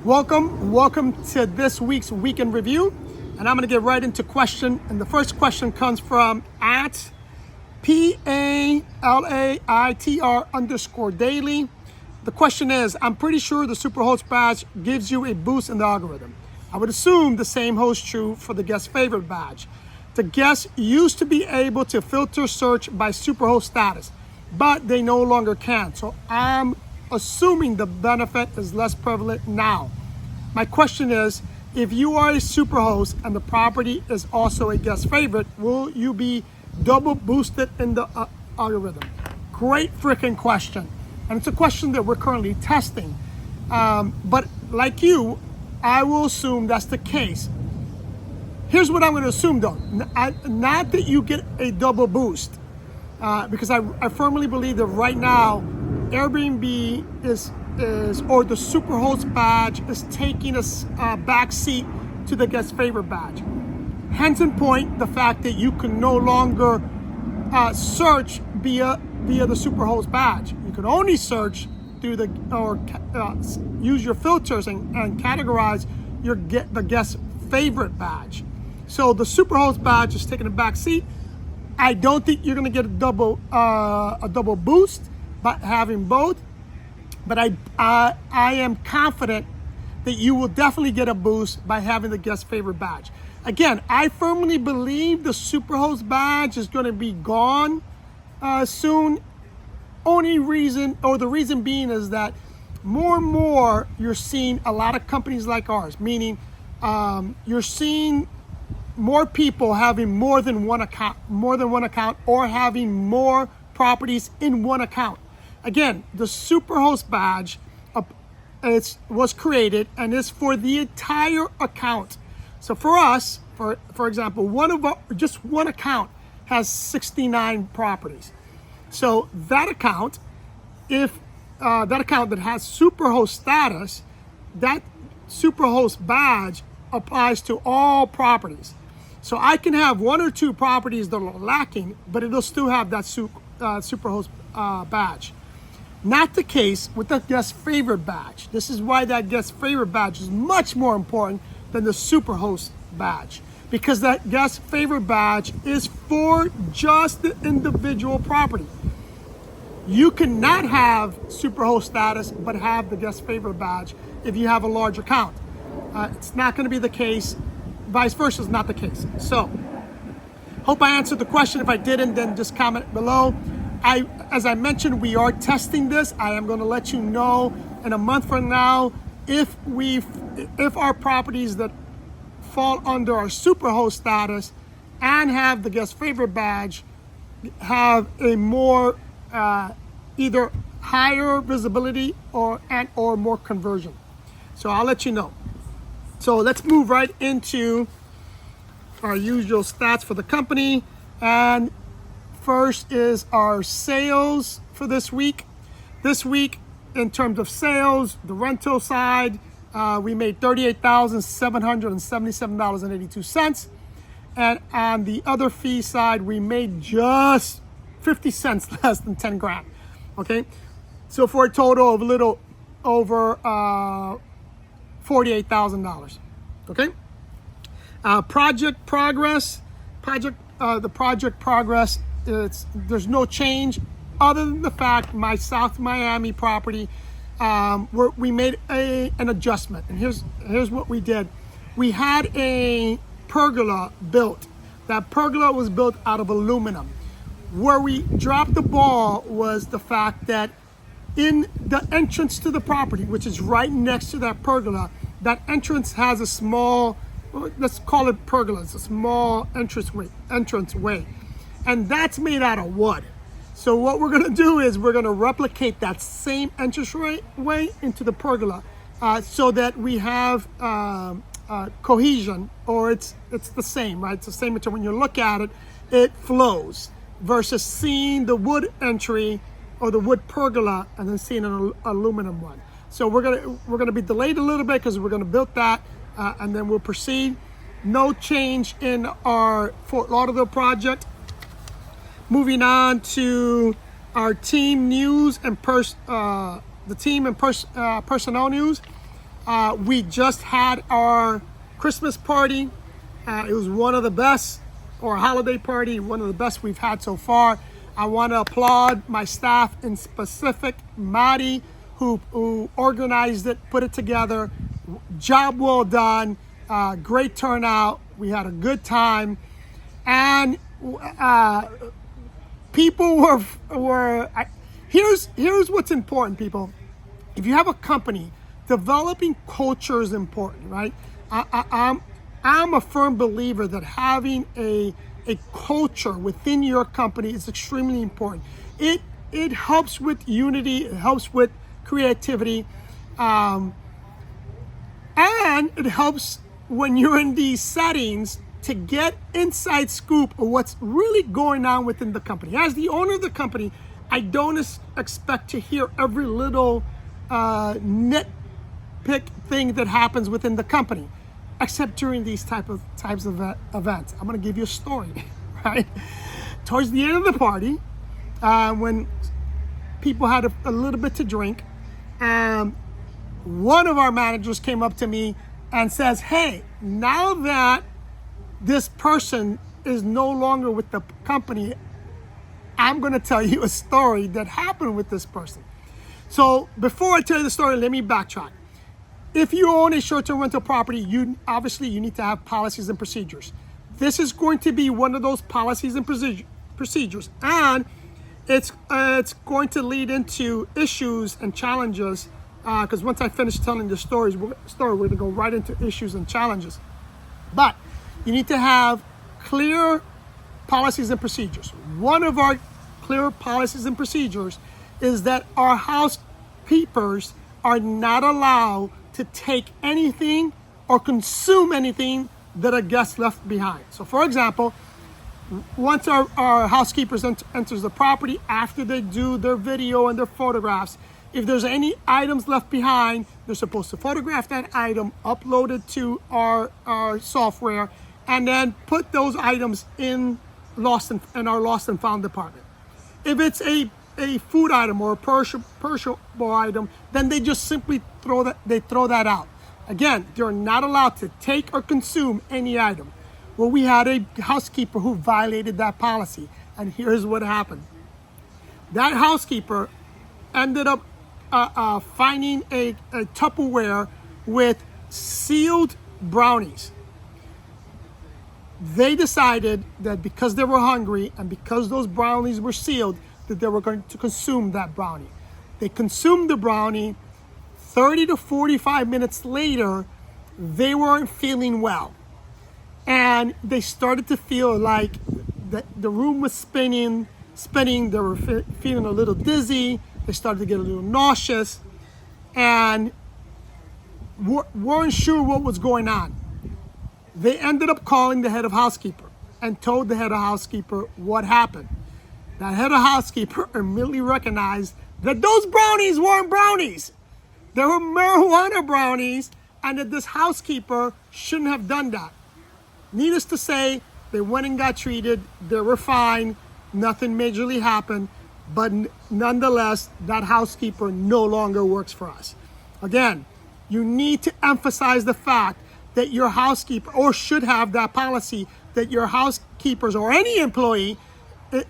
Welcome to this week's weekend review, and I'm going to get right into question. And the first question comes from at PALAITR_daily. The question is, I'm pretty sure the Superhost badge gives you a boost in the algorithm. I would assume the same holds true for the guest favorite badge. The guests used to be able to filter search by Superhost status, but they no longer can. So I'm assuming the benefit is less prevalent now. My question is, if you are a Superhost and the property is also a guest favorite, will you be double boosted in the algorithm? Great freaking question. And it's a question that we're currently testing. But like you, I will assume that's the case. Here's what I'm going to assume though. Not that you get a double boost, because I firmly believe that right now, Airbnb or the Superhost badge is taking a back seat to the guest favorite badge. Hence in point, the fact that you can no longer search via the Superhost badge. You can only search through use your filters and categorize the guest favorite badge. So the Superhost badge is taking a back seat. I don't think you're going to get a double boost by having both, but I am confident that you will definitely get a boost by having the guest favorite badge. Again, I firmly believe the Superhost badge is going to be gone soon. The reason being is that more and more you're seeing a lot of companies like ours, meaning you're seeing more people having more than one account, or having more properties in one account. Again, the Superhost badge was created and is for the entire account. So for us, for example, just one account has 69 properties. So that account, if that account that has Superhost status, that Superhost badge applies to all properties. So I can have one or two properties that are lacking, but it'll still have that Superhost badge. Not the case with the guest favorite badge. This is why that guest favorite badge is much more important than the Superhost badge, because that guest favorite badge is for just the individual property. You cannot have Superhost status but have the guest favorite badge if you have a large account. It's not going to be the case. Vice versa is not the case. So, hope I answered the question. If I didn't, then just comment below. As I mentioned, we are testing this. I am going to let you know in a month from now if our properties that fall under our Superhost status and have the guest favorite badge have a more either higher visibility or more conversion. So I'll let you know. So let's move right into our usual stats for the company. And first is our sales for this week. This week, in terms of sales, the rental side, we made $38,777.82. And on the other fee side, we made just 50 cents less than 10 grand. Okay, so for a total of a little over $48,000. Okay, project progress. The project progress. There's no change other than the fact my South Miami property, we made an adjustment. And here's what we did. We had a pergola built. That pergola was built out of aluminum. Where we dropped the ball was the fact that in the entrance to the property, which is right next to that pergola, that entrance has a small, let's call it pergola, it's a small entranceway. And that's made out of wood. So what we're going to do is we're going to replicate that same entranceway into the pergola, so that we have cohesion, or it's the same, right? It's the same material. When you look at it, it flows, versus seeing the wood entry or the wood pergola and then seeing an aluminum one. So we're gonna be delayed a little bit because we're gonna build that, and then we'll proceed. No change in our Fort Lauderdale project. Moving on to our team news and personnel news. We just had our Christmas party. It was one of the best, or holiday party, one of the best we've had so far. I want to applaud my staff, in specific Maddie, who organized it, put it together. Job well done. Great turnout. We had a good time, and people were. Here's what's important, people. If you have a company, developing culture is important, right? I'm a firm believer that having a culture within your company is extremely important. It helps with unity, it helps with creativity, and it helps when you're in these settings to get inside scoop of what's really going on within the company. As the owner of the company, I don't expect to hear every little nitpick thing that happens within the company, except during these types of events. I'm going to give you a story, right? Towards the end of the party, when people had a little bit to drink, one of our managers came up to me and says, "Hey, now that this person is no longer with the company, I'm going to tell you a story that happened with this person." So before I tell you the story, let me backtrack. If you own a short-term rental property, you need to have policies and procedures. This is going to be one of those policies and procedures, and it's going to lead into issues and challenges. Because once I finish telling the story, we're going to go right into issues and challenges. But you need to have clear policies and procedures. One of our clear policies and procedures is that our housekeepers are not allowed to take anything or consume anything that a guest left behind. So for example, once our housekeepers enters the property, after they do their video and their photographs, if there's any items left behind, they're supposed to photograph that item, upload it to our software, and then put those items in our lost and found department. If it's a food item or a perishable item, then they just simply throw that out. Again, they're not allowed to take or consume any item. Well, we had a housekeeper who violated that policy, and here's what happened. That housekeeper ended up finding a Tupperware with sealed brownies. They decided that because they were hungry and because those brownies were sealed, that they were going to consume that brownie. They consumed the brownie. 30 to 45 minutes later, they weren't feeling well. And they started to feel like the room was spinning. They were feeling a little dizzy. They started to get a little nauseous and weren't sure what was going on. They ended up calling the head of housekeeper and told the head of housekeeper what happened. That head of housekeeper immediately recognized that those brownies weren't brownies. They were marijuana brownies, and that this housekeeper shouldn't have done that. Needless to say, they went and got treated. They were fine. Nothing majorly happened. But nonetheless, that housekeeper no longer works for us. Again, you need to emphasize the fact that your housekeeper, or should have that policy, that your housekeepers or any employee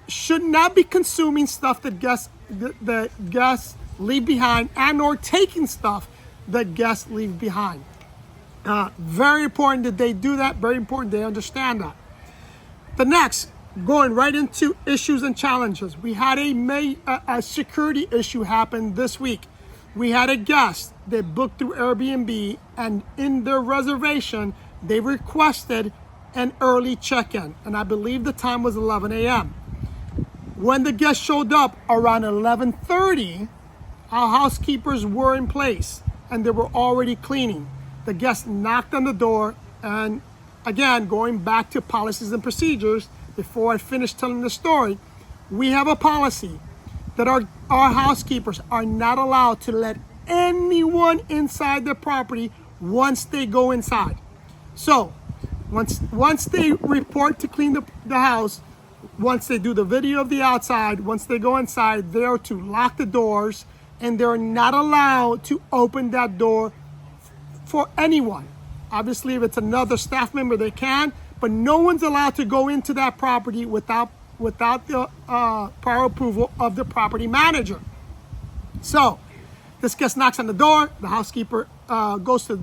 should not be consuming stuff that guests leave behind, and or taking stuff that guests leave behind. Very important that they do that. Very important they understand that. The next, going right into issues and challenges. We had a security issue happen this week. We had a guest that booked through Airbnb, and in their reservation, they requested an early check-in, and I believe the time was 11 a.m. When the guest showed up around 11:30, our housekeepers were in place and they were already cleaning. The guest knocked on the door, and again, going back to policies and procedures, before I finish telling the story, we have a policy that our housekeepers are not allowed to let anyone inside the property once they go inside. So once they report to clean the house, once they do the video of the outside, once they go inside, they are to lock the doors, and they're not allowed to open that door for anyone. Obviously, if it's another staff member, they can, but no one's allowed to go into that property without the prior approval of the property manager. So this guest knocks on the door. The housekeeper goes to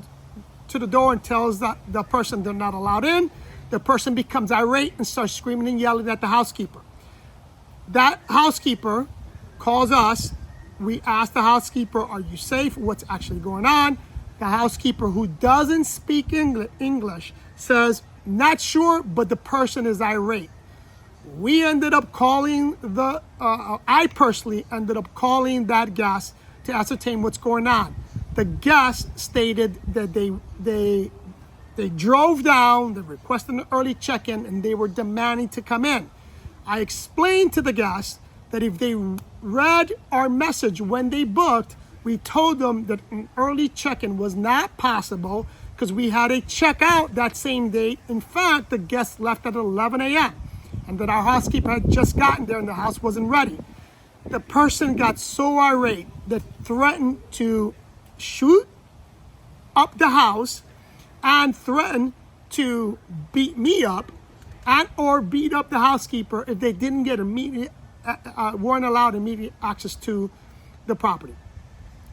the door and tells the person they're not allowed in. The person becomes irate and starts screaming and yelling at the housekeeper. That housekeeper calls us. We ask the housekeeper, are you safe? What's actually going on? The housekeeper, who doesn't speak English, says, not sure, but the person is irate. We ended up calling I personally ended up calling that guest to ascertain what's going on. The guest stated that they drove down, they requested an early check-in, and they were demanding to come in. I explained to the guest that if they read our message when they booked, we told them that an early check-in was not possible because we had a check-out that same date. In fact, the guest left at 11 a.m. and that our housekeeper had just gotten there and the house wasn't ready. The person got so irate that threatened to shoot up the house and threatened to beat me up and or beat up the housekeeper if they didn't get weren't allowed immediate access to the property.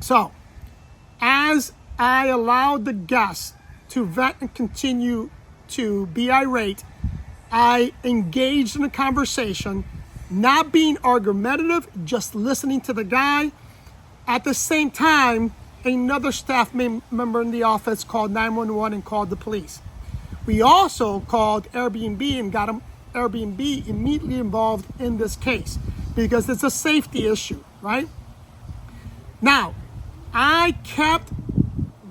So, as I allowed the guests to vent and continue to be irate, I engaged in a conversation, not being argumentative, just listening to the guy. At the same time, another staff member in the office called 911 and called the police. We also called Airbnb and got Airbnb immediately involved in this case because it's a safety issue, right? Now, I kept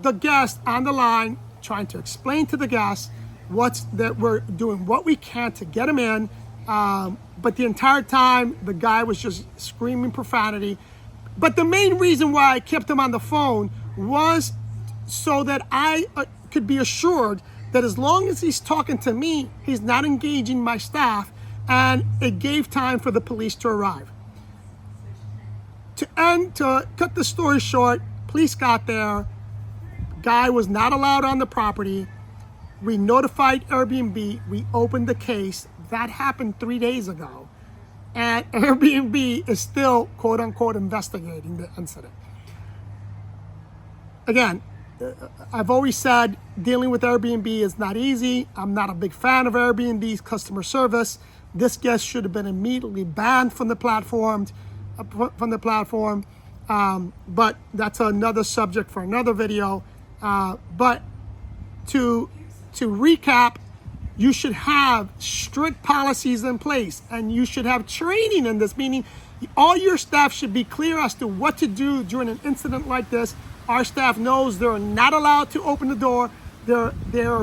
the guest on the line, trying to explain to the guest that we're doing what we can to get him in. But the entire time, the guy was just screaming profanity. But the main reason why I kept him on the phone was so that I could be assured that as long as he's talking to me, he's not engaging my staff, and it gave time for the police to arrive. To cut the story short, police got there. Guy was not allowed on the property. We notified Airbnb. We opened the case. That happened 3 days ago. And Airbnb is still, quote unquote, investigating the incident. Again, I've always said dealing with Airbnb is not easy. I'm not a big fan of Airbnb's customer service. This guest should have been immediately banned from the platform. But that's another subject for another video. But to recap, you should have strict policies in place, and you should have training in this, meaning all your staff should be clear as to what to do during an incident like this. Our staff knows they're not allowed to open the door. They're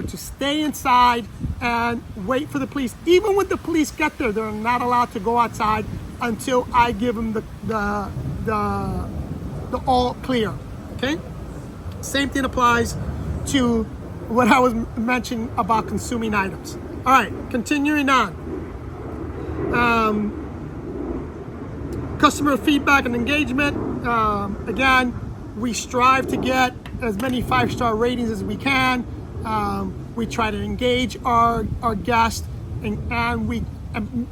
to stay inside and wait for the police. Even when the police get there, they're not allowed to go outside until I give them the all clear, okay? Same thing applies to what I was mentioning about consuming items. All right, continuing on. Customer feedback and engagement. Again, we strive to get as many 5-star ratings as we can. We try to engage our guests, and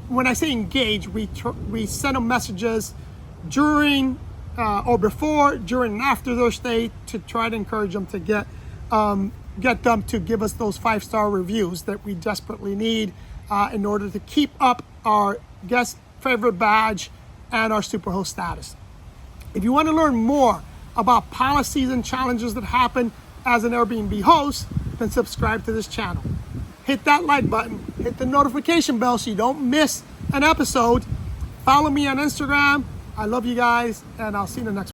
when I say engage, we send them messages during or before, during, and after their stay to try to encourage them to get them to give us those 5-star reviews that we desperately need in order to keep up our guest favorite badge and our Superhost status. If you want to learn more about policies and challenges that happen as an Airbnb host, then subscribe to this channel. Hit that like button, hit the notification bell so you don't miss an episode. Follow me on Instagram. I love you guys, and I'll see you in the next one.